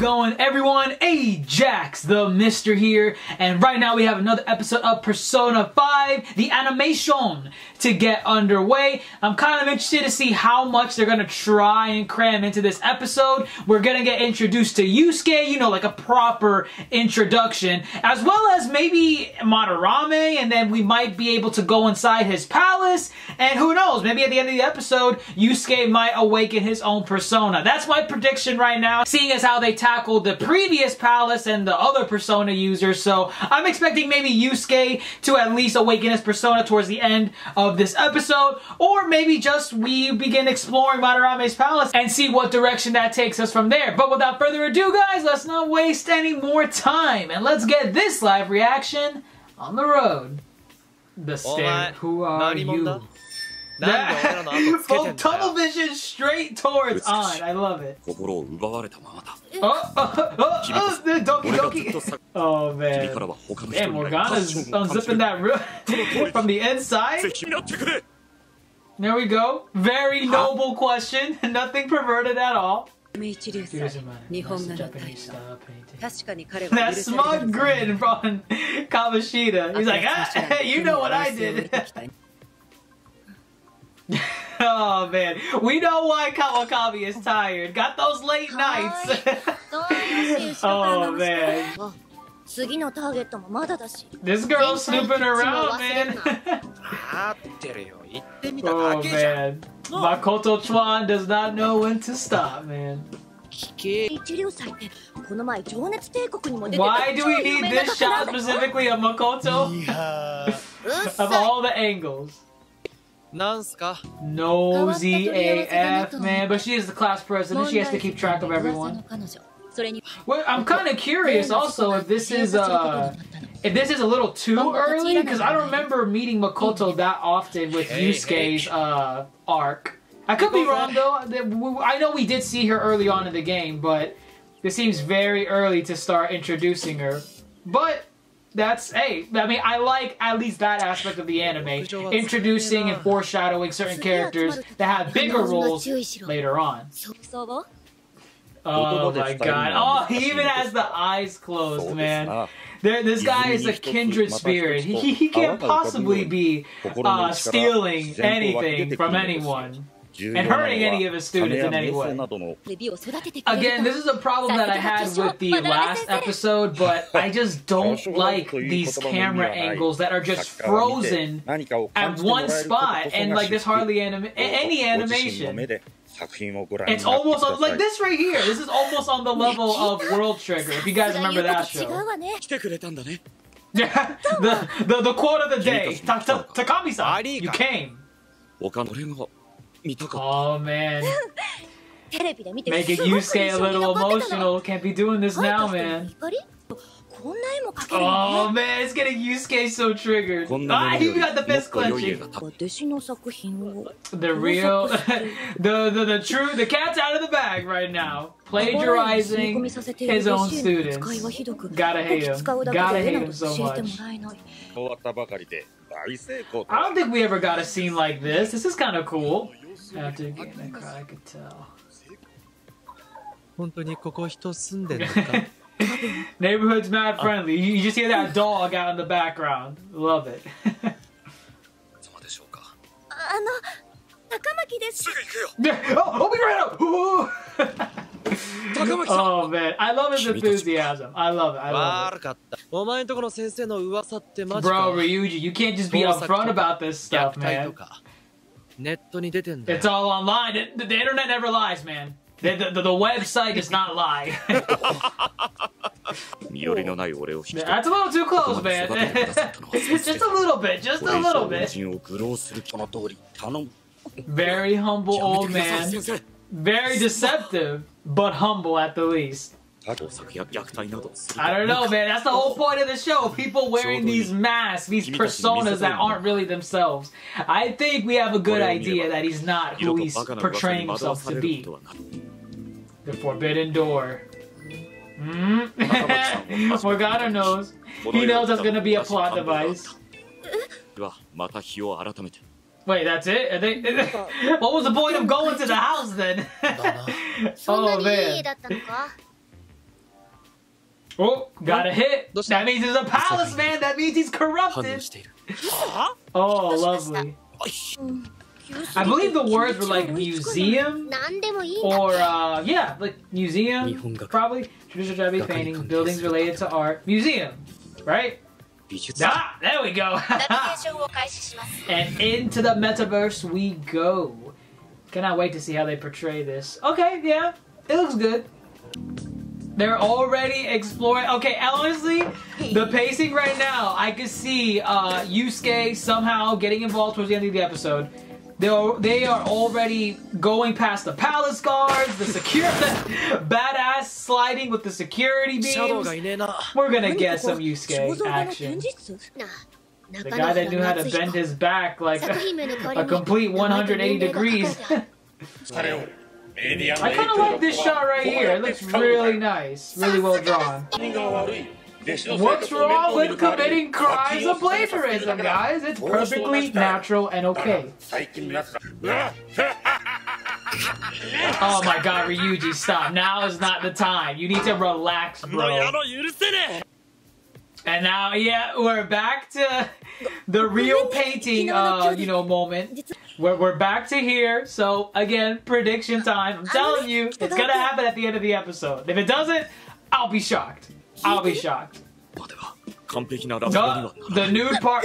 going, everyone? Ajax the Mister here, and right now we have another episode of Persona 5, the animation, to get underway. I'm kind of interested to see how much they're gonna try and cram into this episode. We're gonna get introduced to Yusuke, you know, like a proper introduction, as well as maybe Madarame, and then we might be able to go inside his palace, and who knows, maybe at the end of the episode, Yusuke might awaken his own persona. That's my prediction right now, seeing as how they tackled the previous palace and the other persona users. So I'm expecting maybe Yusuke to at least awaken his persona towards the end of this episode, or maybe just we begin exploring Madarame's palace and see what direction that takes us from there. But without further ado, guys, let's not waste any more time and let's get this live reaction on the road. The stare. Who are you? From tunnel vision straight towards on. I love it. Oh man. Damn, Morgana's unzipping that from the inside. There we go. Very noble question. Nothing perverted at all. That smug grin from Kamoshida. He's like, ah, you know what I did. Oh man, we know why Kawakami is tired. Got those late nights. Oh man. This girl's snooping around, man. Oh man. Makoto Chuan does not know when to stop, man. Why do we need this shot specifically of Makoto? Of all the angles. Nosy AF, man. But she is the class president. She has to keep track of everyone. Well, I'm kind of curious also if this is a little too early, because I don't remember meeting Makoto that often with Yusuke's arc. I could be wrong though. I know we did see her early on in the game, but this seems very early to start introducing her. But that's, hey, I mean, I like at least that aspect of the anime, introducing and foreshadowing certain characters that have bigger roles later on. Oh my god. Oh, he even has the eyes closed, man. This guy is a kindred spirit. He can't possibly be stealing anything from anyone and hurting any of his students in any way. Again, this is a problem that I had with the last episode, but I just don't like these camera angles that are just frozen at one spot, and like there's hardly any animation. It's almost like this right here. This is almost on the level of World Trigger, if you guys remember that show. Yeah, the quote of the day, Takami-san, you came. Oh man. Making Yusuke a little emotional. Can't be doing this now, man. Oh man, it's getting Yusuke so triggered. Ah, he got the fist clenching. The real, the cat's out of the bag right now. Plagiarizing his own students. Gotta hate him. Gotta hate him so much. I don't think we ever got a scene like this. This is kind of cool. After getting a cry, I could tell. Neighborhood's mad friendly. You just hear that dog out in the background. Love it. Oh, we ran up! Oh man, I love his enthusiasm. I love it. I love it. Bro, Ryuji, you can't just be upfront about this stuff, man. It's all online. The internet never lies, man. The website does not lie. That's a little too close, man. Just a little bit. Just a little bit. Very humble old man. Very deceptive, but humble at the least. I don't know, man. That's the whole point of the show. People wearing these masks, these personas that aren't really themselves. I think we have a good idea that he's not who he's portraying himself to be. The forbidden door. Morgana knows. He knows that's gonna be a plot device. Wait, that's it? What was the point of going to the house then? Oh man. Oh, got a hit. That means there's a palace, man. That means he's corrupted. Oh, lovely. I believe the words were like museum or yeah, like museum probably. Traditional Japanese painting, buildings related to art, museum, right? Ah, there we go. And into the metaverse we go. Cannot wait to see how they portray this. Okay, yeah, it looks good. They're already exploring. Okay, honestly, the pacing right now, I could see Yusuke somehow getting involved towards the end of the episode. They are already going past the palace guards, the badass sliding with the security beams. We're gonna get some Yusuke action. The guy that knew how to bend his back like a complete 180 degrees. I kind of like this shot right here. It looks really nice, really well drawn. What's wrong with committing crimes of plagiarism, guys? It's perfectly natural and okay. Oh my god, Ryuji, stop. Now is not the time. You need to relax, bro. And now, yeah, we're back to the real painting, you know, moment. We're back to here. So, again, prediction time. I'm telling you, it's gonna happen at the end of the episode. If it doesn't, I'll be shocked. I'll be shocked. The nude part.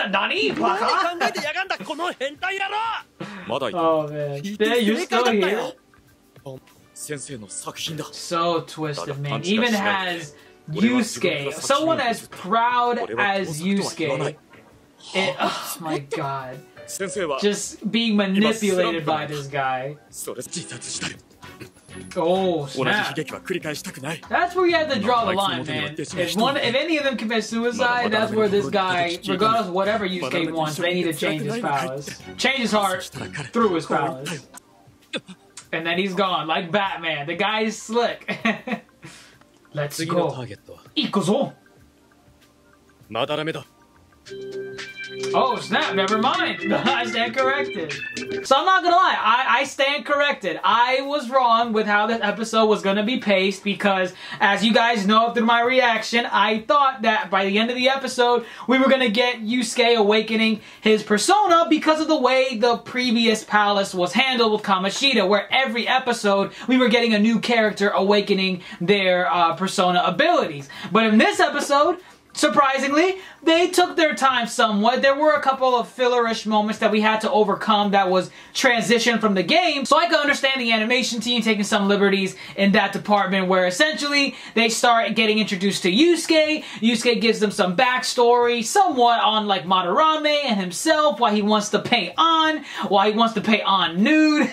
Nani? Oh man. Yeah, you're still here. So twisted, man. Even has Yusuke, someone as proud as Yusuke. Oh my god. Just being manipulated by this guy. Oh, snap. That's where you have to draw the line, man. If any of them commit suicide, that's where this guy, regardless of whatever Yusuke wants, they need to change his powers. Change his heart through his powers. And then he's gone, like Batman. The guy is slick. Let's go. Ikuzo. Madarame. Oh snap, never mind. I stand corrected. So I'm not gonna lie, I stand corrected. I was wrong with how this episode was gonna be paced because, as you guys know through my reaction, I thought that by the end of the episode, we were gonna get Yusuke awakening his persona because of the way the previous palace was handled with Kamoshida, where every episode we were getting a new character awakening their persona abilities. But in this episode, surprisingly, they took their time somewhat. There were a couple of fillerish moments that we had to overcome that was transition from the game. So I can understand the animation team taking some liberties in that department where essentially they start getting introduced to Yusuke. Yusuke gives them some backstory, somewhat on like Madarame and himself, why he wants to paint on, why he wants to paint on nude,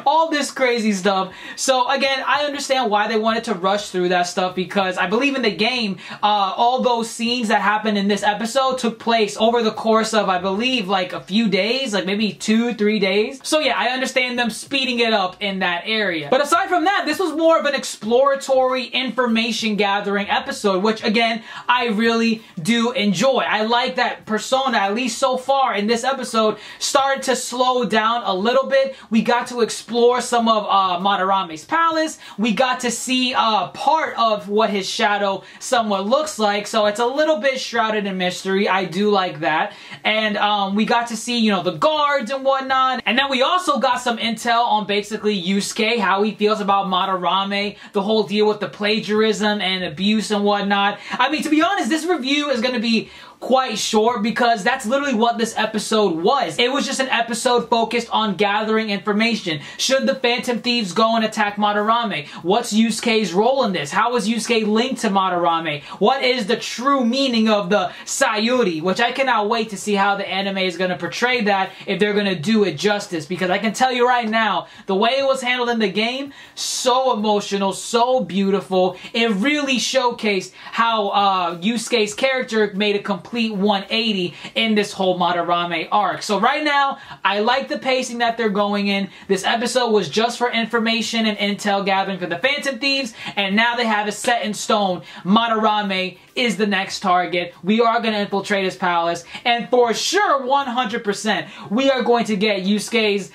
all this crazy stuff. So again, I understand why they wanted to rush through that stuff because I believe in the game, all those scenes that happened in this episode took place over the course of, I believe, like a few days, like maybe 2-3 days. So yeah, I understand them speeding it up in that area. But aside from that, this was more of an exploratory information gathering episode, which again, I really do enjoy. I like that Persona, at least so far in this episode, started to slow down a little bit. We got to explore some of Madarame's palace. We got to see part of what his shadow somewhat looks like. So it's a little bit shrouded in mystery. I do like that. And we got to see, you know, the guards and whatnot. And then we also got some intel on basically Yusuke, how he feels about Madarame, the whole deal with the plagiarism and abuse and whatnot. I mean, to be honest, this review is going to be quite short because that's literally what this episode was. It was just an episode focused on gathering information. Should the Phantom Thieves go and attack Madarame? What's Yusuke's role in this? How is Yusuke linked to Madarame? What is the true meaning of the Sayuri? Which I cannot wait to see how the anime is going to portray that, if they're going to do it justice. Because I can tell you right now, the way it was handled in the game, so emotional, so beautiful. It really showcased how Yusuke's character made a complete complete 180 in this whole Madarame arc. So right now, I like the pacing that they're going in. This episode was just for information and intel gathering for the Phantom Thieves, and now they have it set in stone. Madarame is the next target. We are going to infiltrate his palace, and for sure, 100%, we are going to get Yusuke's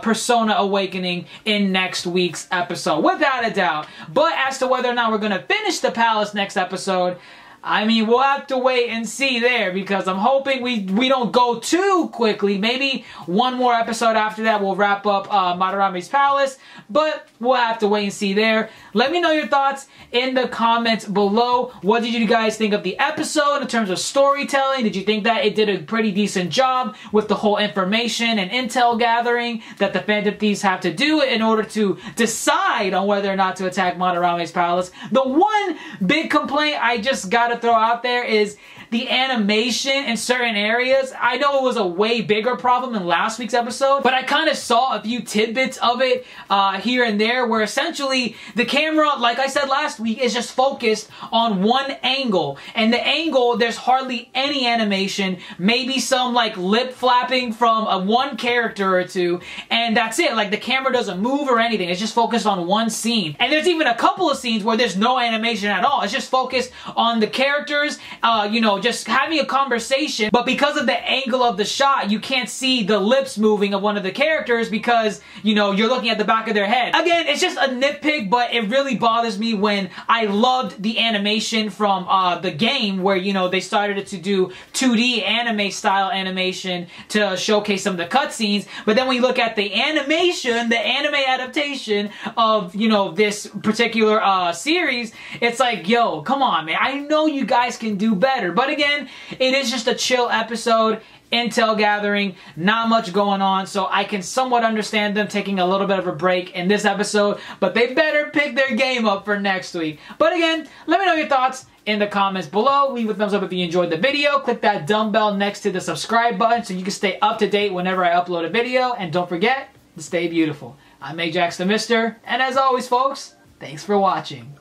Persona Awakening in next week's episode, without a doubt. But as to whether or not we're going to finish the palace next episode, I mean, we'll have to wait and see there, because I'm hoping we don't go too quickly. Maybe one more episode after that we'll wrap up Madarame's palace, but we'll have to wait and see there. Let me know your thoughts in the comments below. What did you guys think of the episode in terms of storytelling? Did you think that it did a pretty decent job with the whole information and intel gathering that the Phantom Thieves have to do in order to decide on whether or not to attack Madarame's palace? The one big complaint I just gotta throw out there is the animation in certain areas. I know it was a way bigger problem in last week's episode, but I kind of saw a few tidbits of it here and there, where essentially the camera, like I said last week, is just focused on one angle, and the angle, there's hardly any animation, maybe some like lip flapping from one character or two, and that's it. Like the camera doesn't move or anything, it's just focused on one scene. And there's even a couple of scenes where there's no animation at all, it's just focused on the characters, you know, just having a conversation, but because of the angle of the shot, you can't see the lips moving of one of the characters because, you know, you're looking at the back of their head. Again, it's just a nitpick, but it really bothers me when I loved the animation from the game, where, you know, they started it to do 2D anime style animation to showcase some of the cutscenes, but then when you look at the animation, the anime adaptation of, you know, this particular series, it's like, yo, come on, man, I know you guys can do better. But again, it is just a chill episode, intel gathering, not much going on, so I can somewhat understand them taking a little bit of a break in this episode, but they better pick their game up for next week. But again, let me know your thoughts in the comments below. Leave a thumbs up if you enjoyed the video. Click that dumbbell next to the subscribe button so you can stay up to date whenever I upload a video, and don't forget to stay beautiful. I'm Ajax the Mister, and as always, folks, thanks for watching.